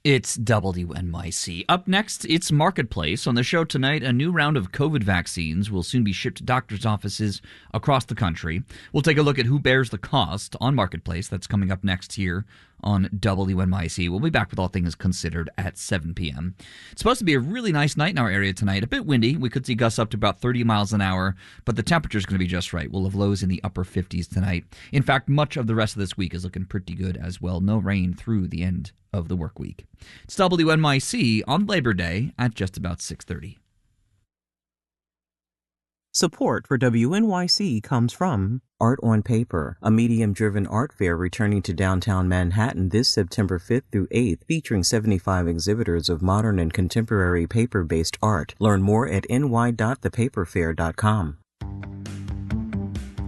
It's WNYC. Up next, it's Marketplace. On the show tonight, a new round of COVID vaccines will soon be shipped to doctors' offices across the country. We'll take a look at who bears the cost on Marketplace. That's coming up next here on WNYC. We'll be back with All Things Considered at 7 p.m. It's supposed to be a really nice night in our area tonight. A bit windy. We could see gusts up to about 30 miles an hour, but the temperature's going to be just right. We'll have lows in the upper 50s tonight. In fact, much of the rest of this week is looking pretty good as well. No rain through the end of the work week. It's WNYC on Labor Day at just about 6:30. Support for WNYC comes from Art on Paper, a medium-driven art fair returning to downtown Manhattan this September 5th through 8th, featuring 75 exhibitors of modern and contemporary paper-based art. Learn more at ny.thepaperfair.com.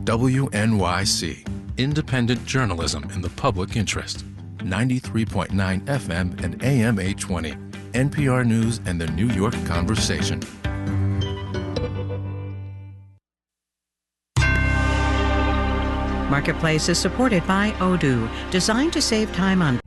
WNYC, independent journalism in the public interest. 93.9 FM and AM 820, NPR News and the New York Conversation. Marketplace is supported by Odoo, designed to save time on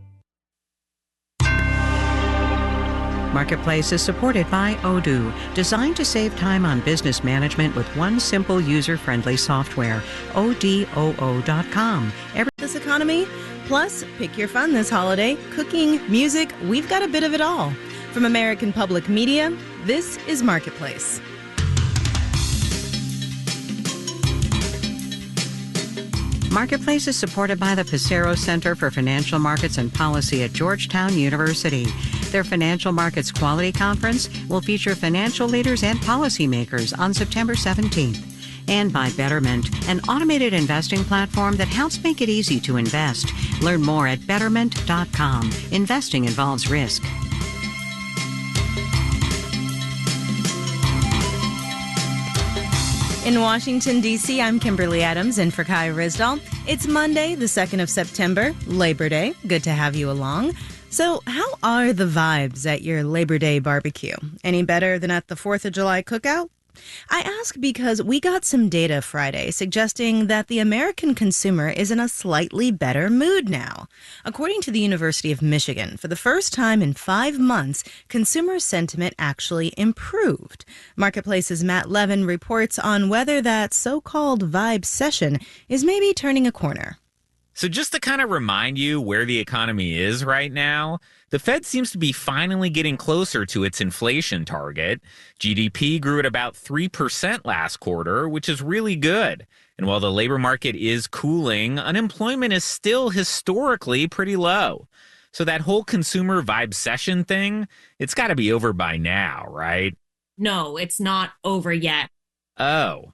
Marketplace is supported by Odoo, designed to save time on business management with one simple user-friendly software. ODOO.com. This economy? Plus, pick your fun this holiday. Cooking, music, we've got a bit of it all. From American Public Media, this is Marketplace. Marketplace is supported by the Pissarro Center for Financial Markets and Policy at Georgetown University. Their Financial Markets Quality Conference will feature financial leaders and policymakers on September 17th. And by Betterment, an automated investing platform that helps make it easy to invest. Learn more at Betterment.com. Investing involves risk. In Washington, D.C., I'm Kimberly Adams in for Kai Risdall. It's Monday, the 2nd of September, Labor Day. Good to have you along. So how are the vibes at your Labor Day barbecue? Any better than at the 4th of July cookout? I ask because we got some data Friday suggesting that the American consumer is in a slightly better mood now. According to the University of Michigan, for the first time in 5 months, consumer sentiment actually improved. Marketplace's Matt Levin reports on whether that so-called vibe session is maybe turning a corner. So just to kind of remind you where the economy is right now, the Fed seems to be finally getting closer to its inflation target. GDP grew at about 3% last quarter, which is really good. And while the labor market is cooling, unemployment is still historically pretty low. So that whole consumer vibe session thing, it's got to be over by now, right? No, it's not over yet. Oh.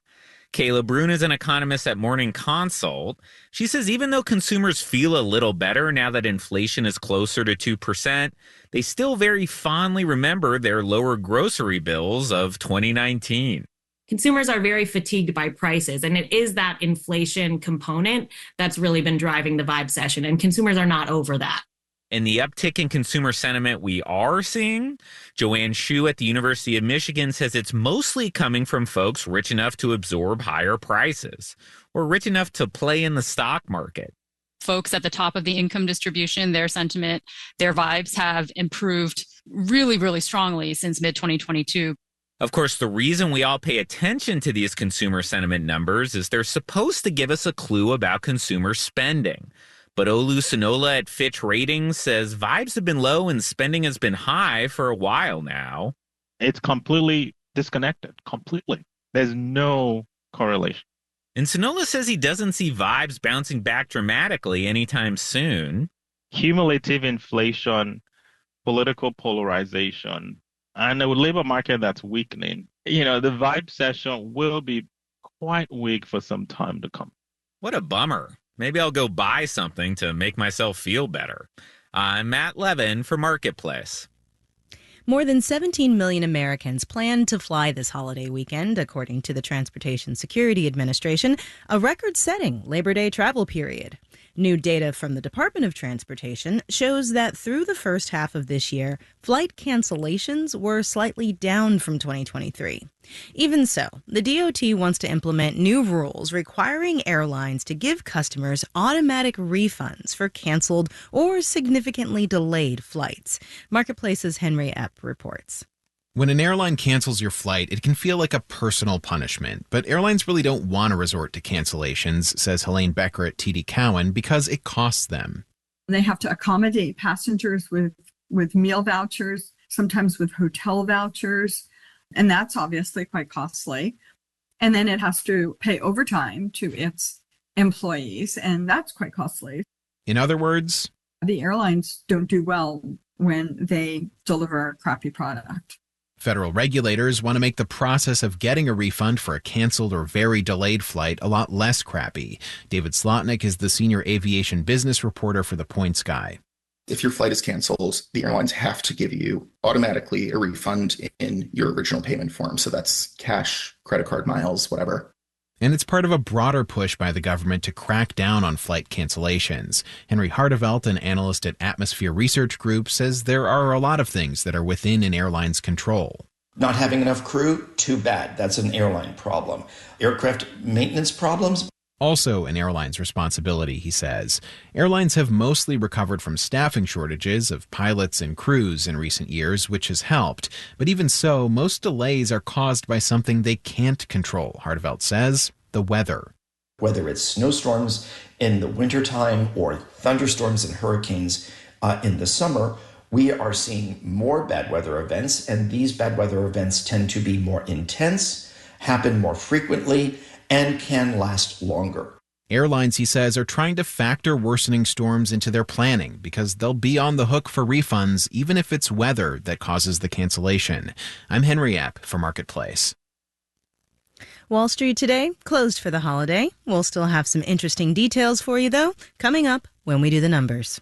Kayla Brune is an economist at Morning Consult. She says even though consumers feel a little better now that inflation is closer to 2%, they still very fondly remember their lower grocery bills of 2019. Consumers are very fatigued by prices, and it is that inflation component that's really been driving the vibe session, and consumers are not over that. And the uptick in consumer sentiment we are seeing, Joanne Shu at the University of Michigan says it's mostly coming from folks rich enough to absorb higher prices or rich enough to play in the stock market. Folks at the top of the income distribution, their sentiment, their vibes have improved really, really strongly since mid-2022. Of course, the reason we all pay attention to these consumer sentiment numbers is they're supposed to give us a clue about consumer spending. But Olu Sonola at Fitch Ratings says vibes have been low and spending has been high for a while now. It's completely disconnected, completely. There's no correlation. And Sonola says he doesn't see vibes bouncing back dramatically anytime soon. Cumulative inflation, political polarization, and a labor market that's weakening. The vibe session will be quite weak for some time to come. What a bummer. Maybe I'll go buy something to make myself feel better. I'm Matt Levin for Marketplace. More than 17 million Americans plan to fly this holiday weekend, according to the Transportation Security Administration, a record-setting Labor Day travel period. New data from the Department of Transportation shows that through the first half of this year, flight cancellations were slightly down from 2023. Even so, the DOT wants to implement new rules requiring airlines to give customers automatic refunds for canceled or significantly delayed flights. Marketplace's Henry Epp reports. When an airline cancels your flight, it can feel like a personal punishment, but airlines really don't want to resort to cancellations, says Helene Becker at TD Cowen, because it costs them. They have to accommodate passengers with meal vouchers, sometimes with hotel vouchers, and that's obviously quite costly. And then it has to pay overtime to its employees, and that's quite costly. In other words, the airlines don't do well when they deliver a crappy product. Federal regulators want to make the process of getting a refund for a canceled or very delayed flight a lot less crappy. David Slotnick is the senior aviation business reporter for The Points Guy. If your flight is canceled, the airlines have to give you automatically a refund in your original payment form. So that's cash, credit card, miles, whatever. And it's part of a broader push by the government to crack down on flight cancellations. Henry Hardevelt, an analyst at Atmosphere Research Group, says there are a lot of things that are within an airline's control. Not having enough crew? Too bad. That's an airline problem. Aircraft maintenance problems? Also an airline's responsibility, he says. Airlines have mostly recovered from staffing shortages of pilots and crews in recent years, which has helped. But even so, most delays are caused by something they can't control, Hardevelt says, the weather. Whether it's snowstorms in the wintertime or thunderstorms and hurricanes in the summer, we are seeing more bad weather events, and these bad weather events tend to be more intense, happen more frequently, and can last longer. Airlines, he says, are trying to factor worsening storms into their planning because they'll be on the hook for refunds even if it's weather that causes the cancellation. I'm Henry Epp for Marketplace. Wall Street today closed for the holiday. We'll still have some interesting details for you, though, coming up when we do the numbers.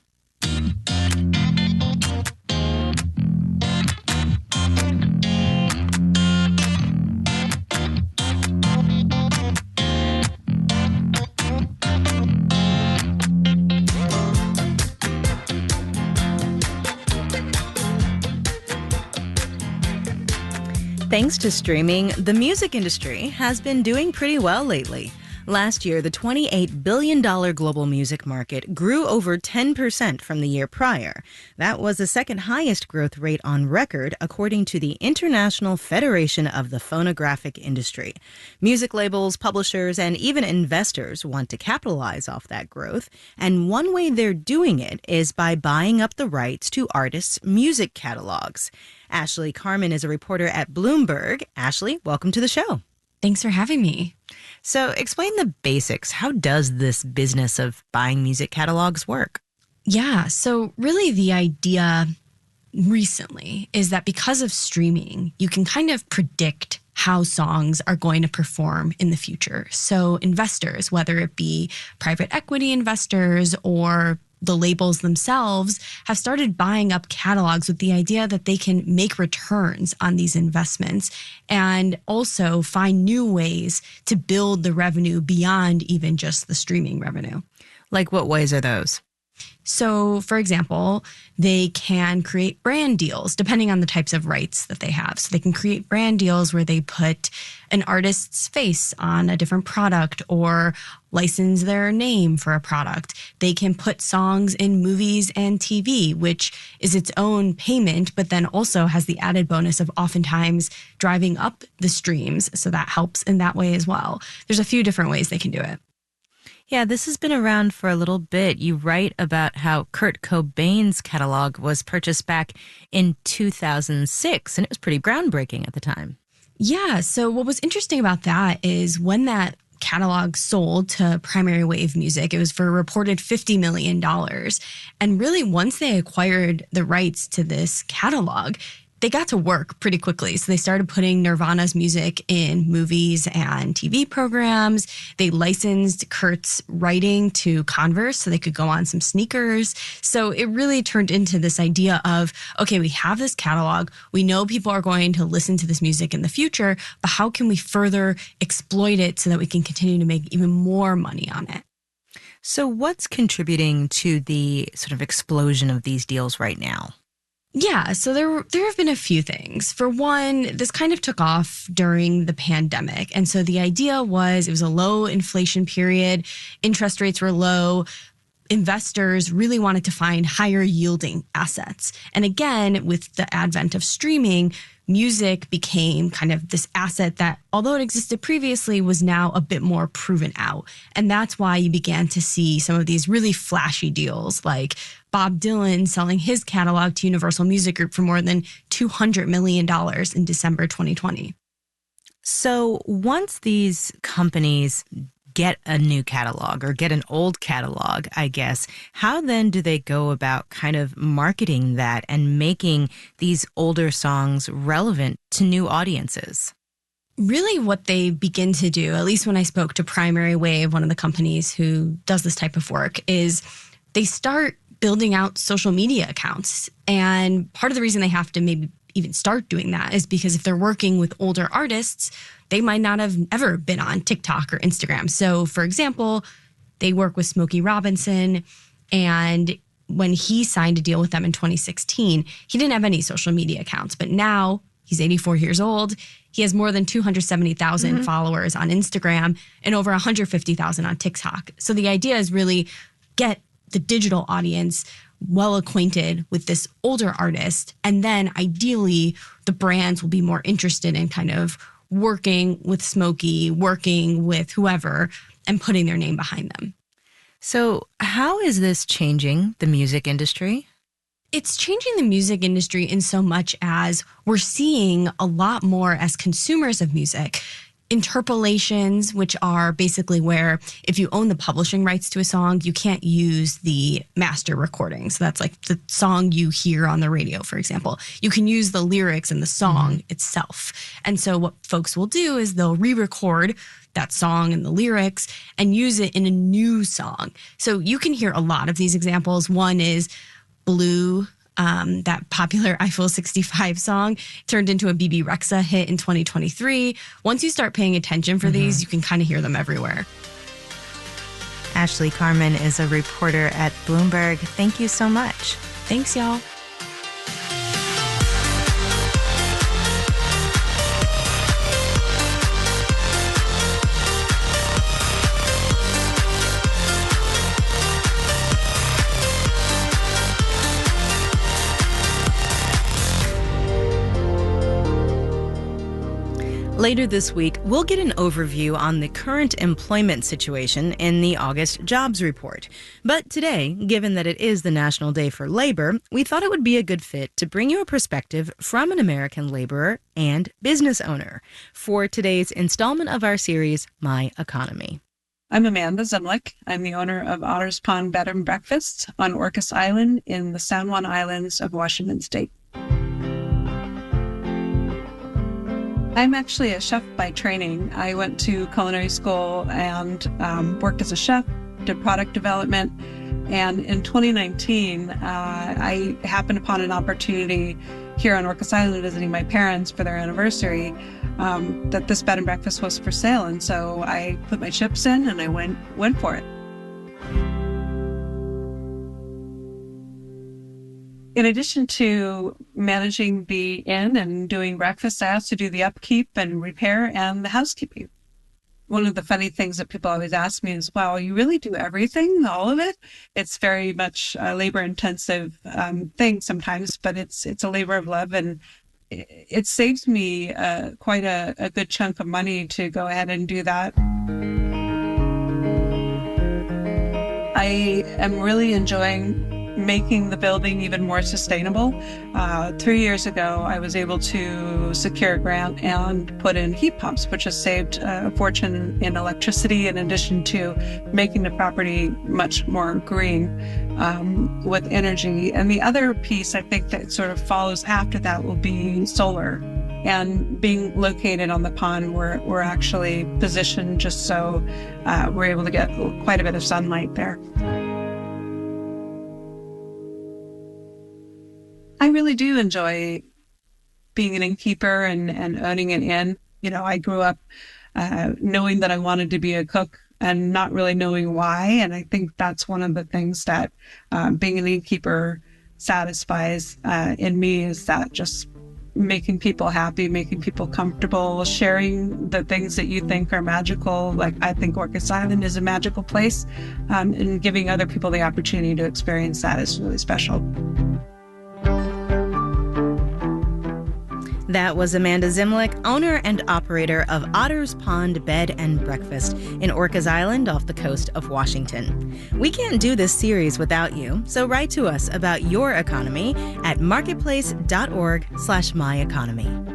Thanks to streaming, the music industry has been doing pretty well lately. Last year, the $28 billion global music market grew over 10% from the year prior. That was the second highest growth rate on record, according to the International Federation of the Phonographic Industry. Music labels, publishers, and even investors want to capitalize off that growth, and one way they're doing it is by buying up the rights to artists' music catalogs. Ashley Carmen is a reporter at Bloomberg. Ashley, welcome to the show. Thanks for having me. So explain the basics. How does this business of buying music catalogs work? Yeah, so really the idea recently is that because of streaming, you can kind of predict how songs are going to perform in the future. So investors, whether it be private equity investors or the labels themselves, have started buying up catalogs with the idea that they can make returns on these investments and also find new ways to build the revenue beyond even just the streaming revenue. Like what ways are those? So, for example, they can create brand deals depending on the types of rights that they have. So they can create brand deals where they put an artist's face on a different product or license their name for a product. They can put songs in movies and TV, which is its own payment, but then also has the added bonus of oftentimes driving up the streams. So that helps in that way as well. There's a few different ways they can do it. Yeah, this has been around for a little bit. You write about how Kurt Cobain's catalog was purchased back in 2006, and it was pretty groundbreaking at the time. Yeah, so what was interesting about that is when that catalog sold to Primary Wave Music, it was for a reported $50 million. And really, once they acquired the rights to this catalog, they got to work pretty quickly. So they started putting Nirvana's music in movies and TV programs. They licensed Kurt's writing to Converse so they could go on some sneakers. So it really turned into this idea of, okay, we have this catalog. We know people are going to listen to this music in the future, but how can we further exploit it so that we can continue to make even more money on it? So what's contributing to the sort of explosion of these deals right now? Yeah, so there have been a few things. For one, this kind of took off during the pandemic. And so the idea was it was a low inflation period, interest rates were low, investors really wanted to find higher yielding assets. And again, with the advent of streaming, music became kind of this asset that, although it existed previously, was now a bit more proven out. And that's why you began to see some of these really flashy deals, like Bob Dylan selling his catalog to Universal Music Group for more than $200 million in December 2020. So once these companies get a new catalog or get an old catalog, I guess, how then do they go about kind of marketing that and making these older songs relevant to new audiences? Really what they begin to do, at least when I spoke to Primary Wave, one of the companies who does this type of work, is they start building out social media accounts. And part of the reason they have to maybe even start doing that is because if they're working with older artists, they might not have ever been on TikTok or Instagram. So, for example, they work with Smokey Robinson, and when he signed a deal with them in 2016, he didn't have any social media accounts. But now he's 84 years old. He has more than 270,000 followers on Instagram and over 150,000 on TikTok. So the idea is really get the digital audience well acquainted with this older artist. And then ideally, the brands will be more interested in kind of working with Smokey, working with whoever, and putting their name behind them. So how is this changing the music industry? It's changing the music industry in so much as we're seeing a lot more as consumers of music. Interpolations, which are basically where if you own the publishing rights to a song, you can't use the master recording. So that's like the song you hear on the radio, for example. You can use the lyrics in the song itself. And so what folks will do is they'll re-record that song and the lyrics and use it in a new song. So you can hear a lot of these examples. One is Blue, that popular Eiffel 65 song turned into a BB Rexa hit in 2023. Once you start paying attention for these, you can kind of hear them everywhere. Ashley Carman is a reporter at Bloomberg. Thank you so much. Thanks, y'all. Later this week, we'll get an overview on the current employment situation in the August jobs report. But today, given that it is the National Day for Labor, we thought it would be a good fit to bring you a perspective from an American laborer and business owner for today's installment of our series, My Economy. I'm Amanda Zimlick. I'm the owner of Otter's Pond Bed and Breakfast on Orcas Island in the San Juan Islands of Washington State. I'm actually a chef by training. I went to culinary school and worked as a chef, did product development. And in 2019, I happened upon an opportunity here on Orcas Island visiting my parents for their anniversary that this bed and breakfast was for sale. And so I put my chips in and I went for it. In addition to managing the inn and doing breakfast, I also do the upkeep and repair and the housekeeping. One of the funny things that people always ask me is, wow, you really do everything, all of it? It's very much a labor-intensive thing sometimes, but it's a labor of love, and it saves me quite a good chunk of money to go ahead and do that. I am really enjoying making the building even more sustainable. 3 years ago, I was able to secure a grant and put in heat pumps, which has saved a fortune in electricity, in addition to making the property much more green with energy. And the other piece I think that sort of follows after that will be solar. And being located on the pond, we're actually positioned just so we're able to get quite a bit of sunlight there. I really do enjoy being an innkeeper and owning an inn. You know, I grew up knowing that I wanted to be a cook and not really knowing why. And I think that's one of the things that being an innkeeper satisfies in me, is that just making people happy, making people comfortable, sharing the things that you think are magical. Like, I think Orcas Island is a magical place, and giving other people the opportunity to experience that is really special. That was Amanda Zimlick, owner and operator of Otter's Pond Bed and Breakfast in Orcas Island off the coast of Washington. We can't do this series without you, so write to us about your economy at marketplace.org/myeconomy.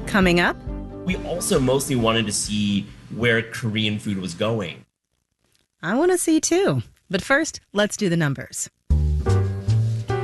Coming up, we also mostly wanted to see where Korean food was going. I want to see too. But first, let's do the numbers.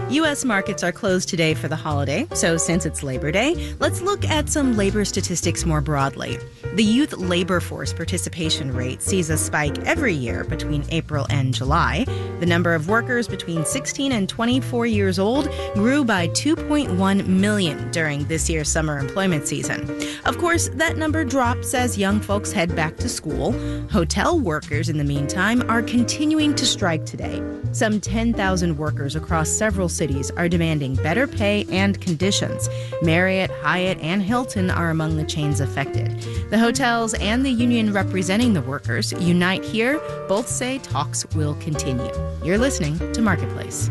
U.S. markets are closed today for the holiday, so since it's Labor Day, let's look at some labor statistics more broadly. The youth labor force participation rate sees a spike every year between April and July. The number of workers between 16 and 24 years old grew by 2.1 million during this year's summer employment season. Of course, that number drops as young folks head back to school. Hotel workers, in the meantime, are continuing to strike today. Some 10,000 workers across several cities are demanding better pay and conditions. Marriott, Hyatt, and Hilton are among the chains affected. The hotels and the union representing the workers, Unite Here, both say talks will continue. You're listening to Marketplace.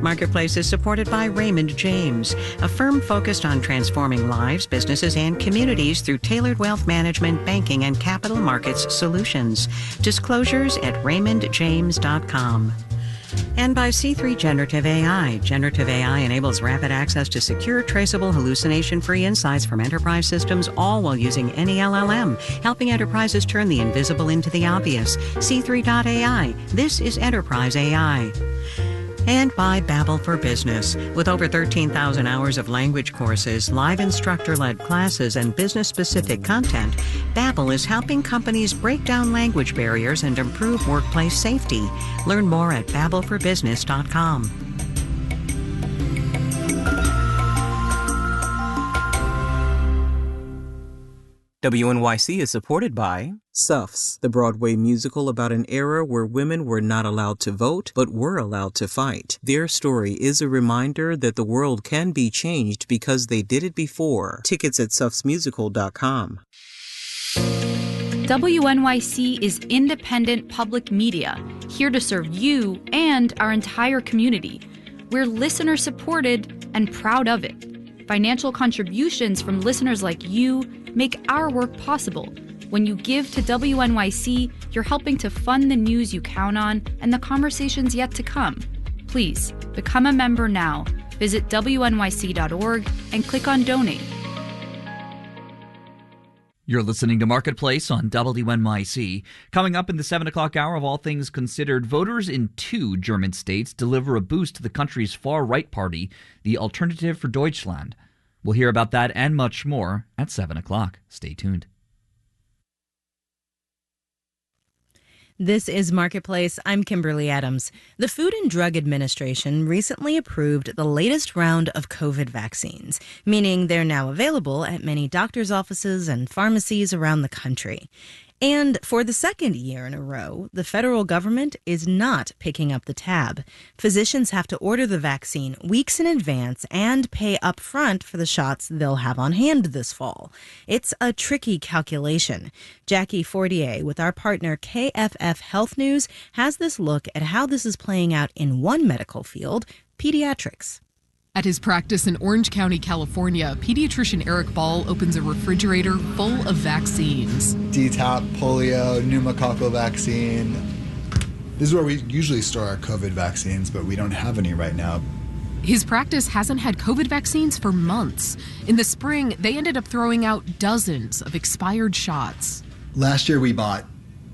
Marketplace is supported by Raymond James, a firm focused on transforming lives, businesses, and communities through tailored wealth management, banking, and capital markets solutions. Disclosures at raymondjames.com. And by C3 Generative AI. Generative AI enables rapid access to secure, traceable, hallucination-free insights from enterprise systems, all while using any LLM, helping enterprises turn the invisible into the obvious. C3.ai. This is enterprise AI. And by Babbel for Business. With over 13,000 hours of language courses, live instructor-led classes, and business-specific content, Babbel is helping companies break down language barriers and improve workplace safety. Learn more at babbelforbusiness.com. WNYC is supported by Suffs, the Broadway musical about an era where women were not allowed to vote, but were allowed to fight. Their story is a reminder that the world can be changed because they did it before. Tickets at suffsmusical.com. WNYC is independent public media, here to serve you and our entire community. We're listener-supported and proud of it. Financial contributions from listeners like you make our work possible. When you give to WNYC, you're helping to fund the news you count on and the conversations yet to come. Please, become a member now. Visit WNYC.org and click on Donate. You're listening to Marketplace on WNYC. Coming up in the 7 o'clock hour of All Things Considered, voters in 2 German states deliver a boost to the country's far-right party, the Alternative for Deutschland. We'll hear about that and much more at 7 o'clock. Stay tuned. This is Marketplace. I'm Kimberly Adams. The Food and Drug Administration recently approved the latest round of COVID vaccines, meaning they're now available at many doctors' offices and pharmacies around the country. And for the second year in a row, the federal government is not picking up the tab. Physicians have to order the vaccine weeks in advance and pay up front for the shots they'll have on hand this fall. It's a tricky calculation. Jackie Fortier, with our partner KFF Health News, has this look at how this is playing out in one medical field, pediatrics. At his practice in Orange County, California, pediatrician Eric Ball opens a refrigerator full of vaccines. DTaP, polio, pneumococcal vaccine. This is where we usually store our COVID vaccines, but we don't have any right now. His practice hasn't had COVID vaccines for months. In the spring, they ended up throwing out dozens of expired shots. Last year, we bought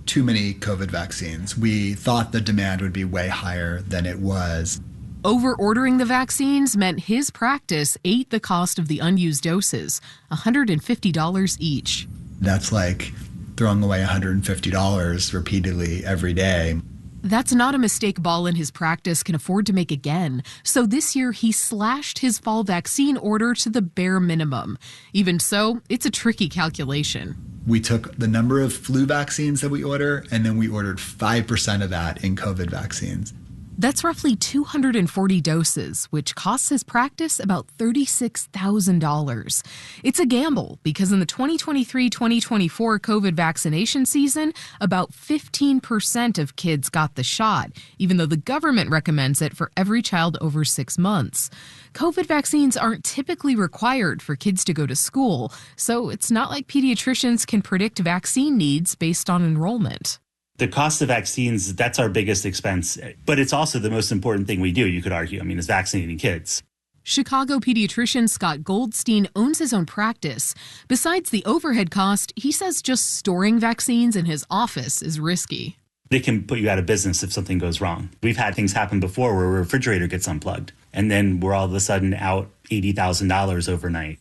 too many COVID vaccines. We thought the demand would be way higher than it was. Over-ordering the vaccines meant his practice ate the cost of the unused doses, $150 each. That's like throwing away $150 repeatedly every day. That's not a mistake Ball and his practice can afford to make again. So this year, he slashed his fall vaccine order to the bare minimum. Even so, it's a tricky calculation. We took the number of flu vaccines that we order, and then we ordered 5% of that in COVID vaccines. That's roughly 240 doses, which costs his practice about $36,000. It's a gamble because in the 2023-2024 COVID vaccination season, about 15% of kids got the shot, even though the government recommends it for every child over 6 months. COVID vaccines aren't typically required for kids to go to school, so it's not like pediatricians can predict vaccine needs based on enrollment. The cost of vaccines, that's our biggest expense, but it's also the most important thing we do, you could argue. I mean, is vaccinating kids. Chicago pediatrician Scott Goldstein owns his own practice. Besides the overhead cost, he says just storing vaccines in his office is risky. They can put you out of business if something goes wrong. We've had things happen before where a refrigerator gets unplugged, and then we're all of a sudden out $80,000 overnight.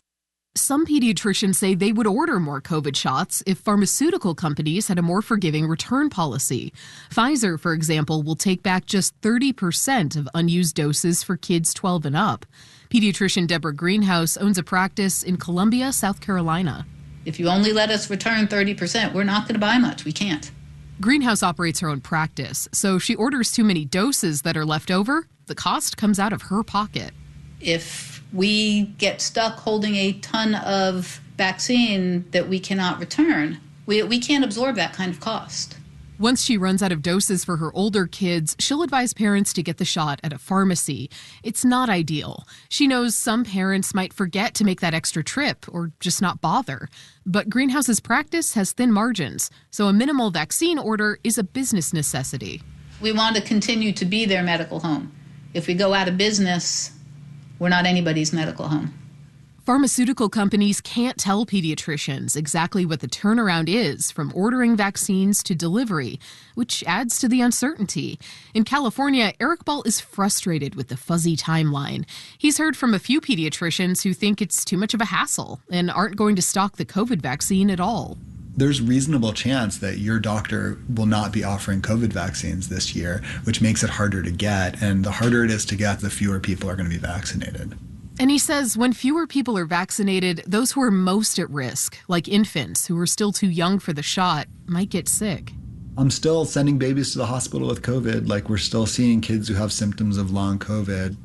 Some pediatricians say they would order more COVID shots if pharmaceutical companies had a more forgiving return policy. Pfizer, for example, will take back just 30% of unused doses for kids 12 and up. Pediatrician Deborah Greenhouse owns a practice in Columbia, South Carolina. If you only let us return 30%, we're not going to buy much. We can't. Greenhouse operates her own practice, so if she orders too many doses that are left over, the cost comes out of her pocket. If we get stuck holding a ton of vaccine that we cannot return, we can't absorb that kind of cost. Once she runs out of doses for her older kids, she'll advise parents to get the shot at a pharmacy. It's not ideal. She knows some parents might forget to make that extra trip or just not bother. But Greenhouse's practice has thin margins, so a minimal vaccine order is a business necessity. We want to continue to be their medical home. If we go out of business, we're not anybody's medical home. Pharmaceutical companies can't tell pediatricians exactly what the turnaround is from ordering vaccines to delivery, which adds to the uncertainty. In California, Eric Ball is frustrated with the fuzzy timeline. He's heard from a few pediatricians who think it's too much of a hassle and aren't going to stock the COVID vaccine at all. There's reasonable chance that your doctor will not be offering COVID vaccines this year, which makes it harder to get. And the harder it is to get, the fewer people are going to be vaccinated. And he says when fewer people are vaccinated, those who are most at risk, like infants who are still too young for the shot, might get sick. I'm still sending babies to the hospital with COVID. Like, we're still seeing kids who have symptoms of long COVID.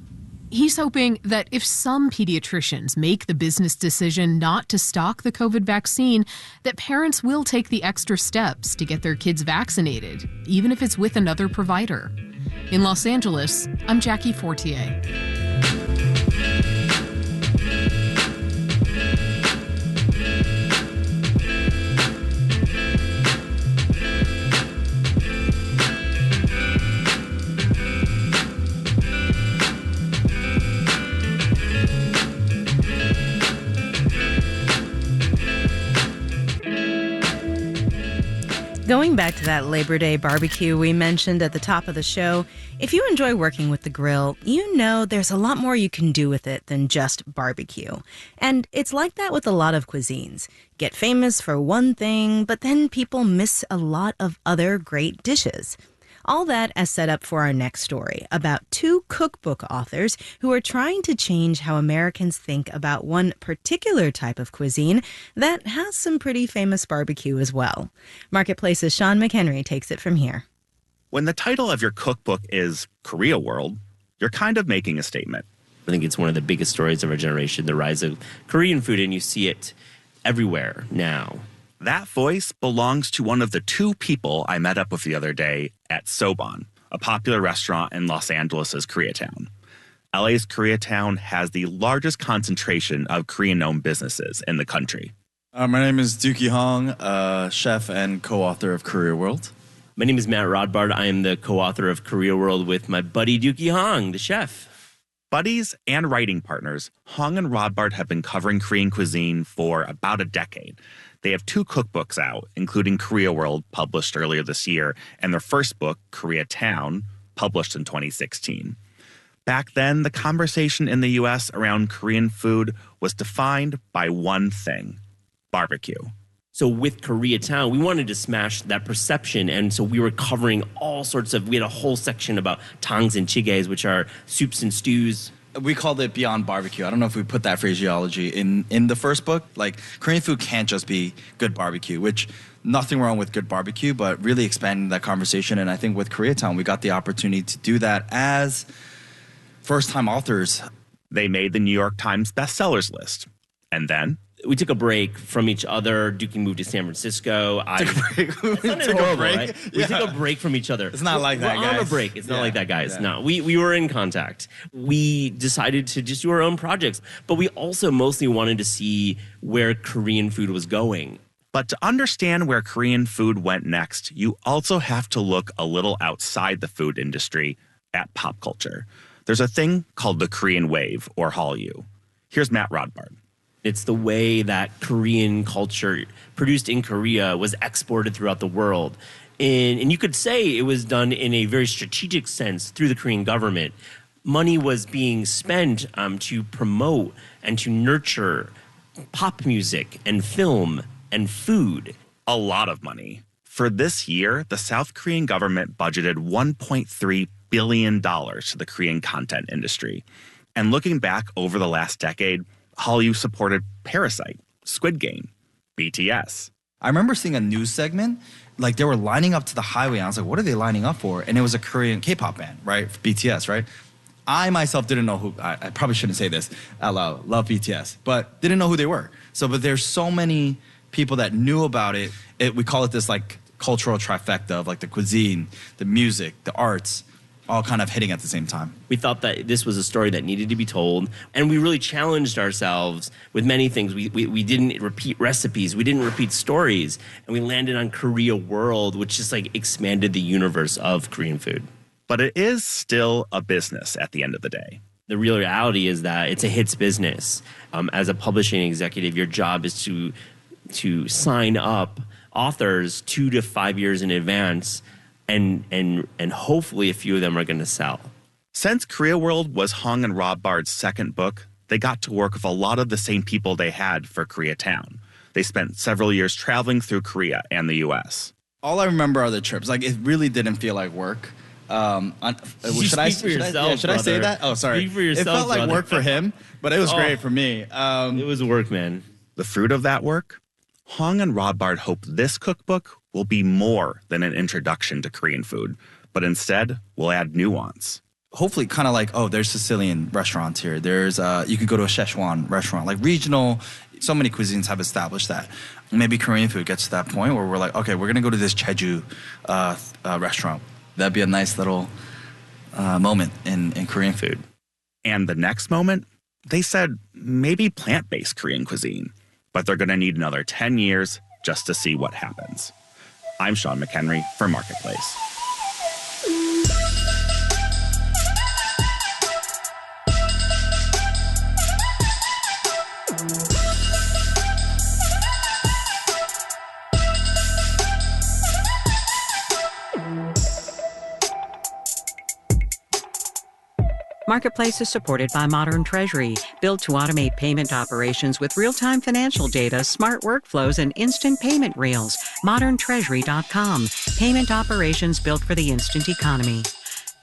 He's hoping that if some pediatricians make the business decision not to stock the COVID vaccine, that parents will take the extra steps to get their kids vaccinated, even if it's with another provider. In Los Angeles, I'm Jackie Fortier. Going back to that Labor Day barbecue we mentioned at the top of the show, if you enjoy working with the grill, you know there's a lot more you can do with it than just barbecue. And it's like that with a lot of cuisines. Get famous for one thing, but then people miss a lot of other great dishes. All that as set up for our next story about two cookbook authors who are trying to change how Americans think about one particular type of cuisine that has some pretty famous barbecue as well. Marketplace's Sean McHenry takes it from here. When the title of your cookbook is Korea World, you're kind of making a statement. I think it's one of the biggest stories of our generation, the rise of Korean food, and you see it everywhere now. That voice belongs to one of the two people I met up with the other day at Soban, a popular restaurant in Los Angeles' Koreatown. LA's Koreatown has the largest concentration of Korean-owned businesses in the country. My name is Dookie Hong, chef and co-author of Korea World. My name is Matt Rodbard. I am the co-author of Korea World with my buddy Dookie Hong, the chef. Buddies and writing partners, Hong and Rodbard have been covering Korean cuisine for about a decade. They have two cookbooks out, including Korea World, published earlier this year, and their first book, Koreatown, published in 2016. Back then, the conversation in the U.S. around Korean food was defined by one thing: barbecue. So with Koreatown, we wanted to smash that perception. And so we were covering all sorts of, we had a whole section about tangs and chigaes, which are soups and stews. We called it Beyond Barbecue. I don't know if we put that phraseology in the first book. Like, Korean food can't just be good barbecue, which nothing wrong with good barbecue, but really expanding that conversation. And I think with Koreatown, we got the opportunity to do that as first-time authors. They made the New York Times bestsellers list. And then we took a break from each other. Dookie moved to San Francisco. Took a break. We took a break from each other. It's not like that, guys. guys. On a break. It's not like that, guys. No, we were in contact. We decided to just do our own projects, but we also mostly wanted to see where Korean food was going. But to understand where Korean food went next, you also have to look a little outside the food industry at pop culture. There's a thing called the Korean wave, or Hallyu. Here's Matt Rodbard. It's the way that Korean culture produced in Korea was exported throughout the world. And you could say it was done in a very strategic sense through the Korean government. Money was being spent to promote and to nurture pop music and film and food. A lot of money. For this year, the South Korean government budgeted $1.3 billion to the Korean content industry. And looking back over the last decade, Hallyu supported Parasite, Squid Game, BTS. I remember seeing a news segment, like they were lining up to the highway. And I was like, what are they lining up for? And it was a Korean K-pop band, right? BTS, right? I myself didn't know who, I probably shouldn't say this out loud, love BTS, but didn't know who they were. So, but there's so many people that knew about it. We call it this like cultural trifecta of like the cuisine, the music, the arts, all kind of hitting at the same time. We thought that this was a story that needed to be told, and we really challenged ourselves with many things. We didn't repeat recipes, we didn't repeat stories, and we landed on Korea World, which just like expanded the universe of Korean food. But it is still a business at the end of the day. The real reality is that it's a hits business. As a publishing executive, your job is to sign up authors 2 to 5 years in advance, and hopefully a few of them are going to sell. Since Korea World was Hong and Rodbard's second book, they got to work with a lot of the same people they had for Koreatown. They spent several years traveling through Korea and the U.S. All I remember are the trips. Like, it really didn't feel like work. Should I say that? Oh, sorry. Speak for yourself, it felt like brother. work for him, but it was great for me. It was work, man. The fruit of that work? Hong and Rodbard hope this cookbook will be more than an introduction to Korean food, but instead will add nuance. Hopefully kind of like, oh, there's Sicilian restaurants here. There's, you could go to a Szechuan restaurant, like regional. So many cuisines have established that. Maybe Korean food gets to that point where we're like, okay, we're going to go to this Jeju restaurant. That'd be a nice little moment in Korean food. And the next moment, they said maybe plant-based Korean cuisine, but they're going to need another 10 years just to see what happens. I'm Sean McHenry for Marketplace. Marketplace is supported by Modern Treasury, built to automate payment operations with real-time financial data, smart workflows, and instant payment rails. ModernTreasury.com. Payment operations built for the instant economy.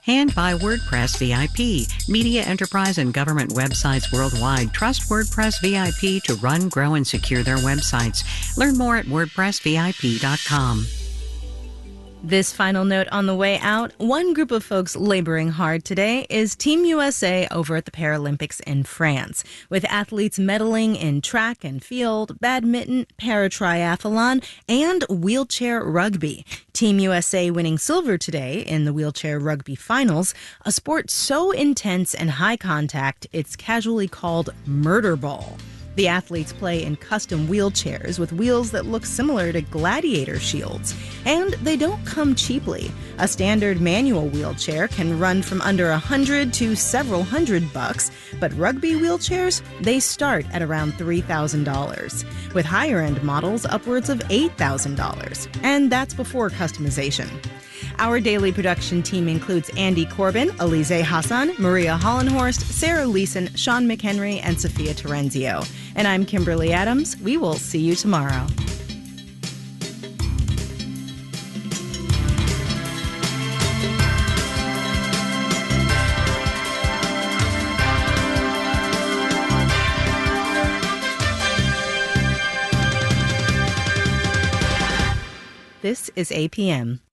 And by WordPress VIP. Media, enterprise, and government websites worldwide trust WordPress VIP to run, grow, and secure their websites. Learn more at WordPressVIP.com. This final note on the way out, one group of folks laboring hard today is Team USA over at the Paralympics in France, with athletes medaling in track and field, badminton, paratriathlon, and wheelchair rugby. Team USA winning silver today in the wheelchair rugby finals, a sport so intense and high contact, it's casually called murder ball. The athletes play in custom wheelchairs with wheels that look similar to gladiator shields. And they don't come cheaply. A standard manual wheelchair can run from under $100 to several $100, but rugby wheelchairs, they start at around $3,000, with higher-end models upwards of $8,000. And that's before customization. Our daily production team includes Andy Corbin, Alize Hassan, Maria Hollenhorst, Sarah Leeson, Sean McHenry, and Sophia Terenzio. And I'm Kimberly Adams. We will see you tomorrow. This is APM.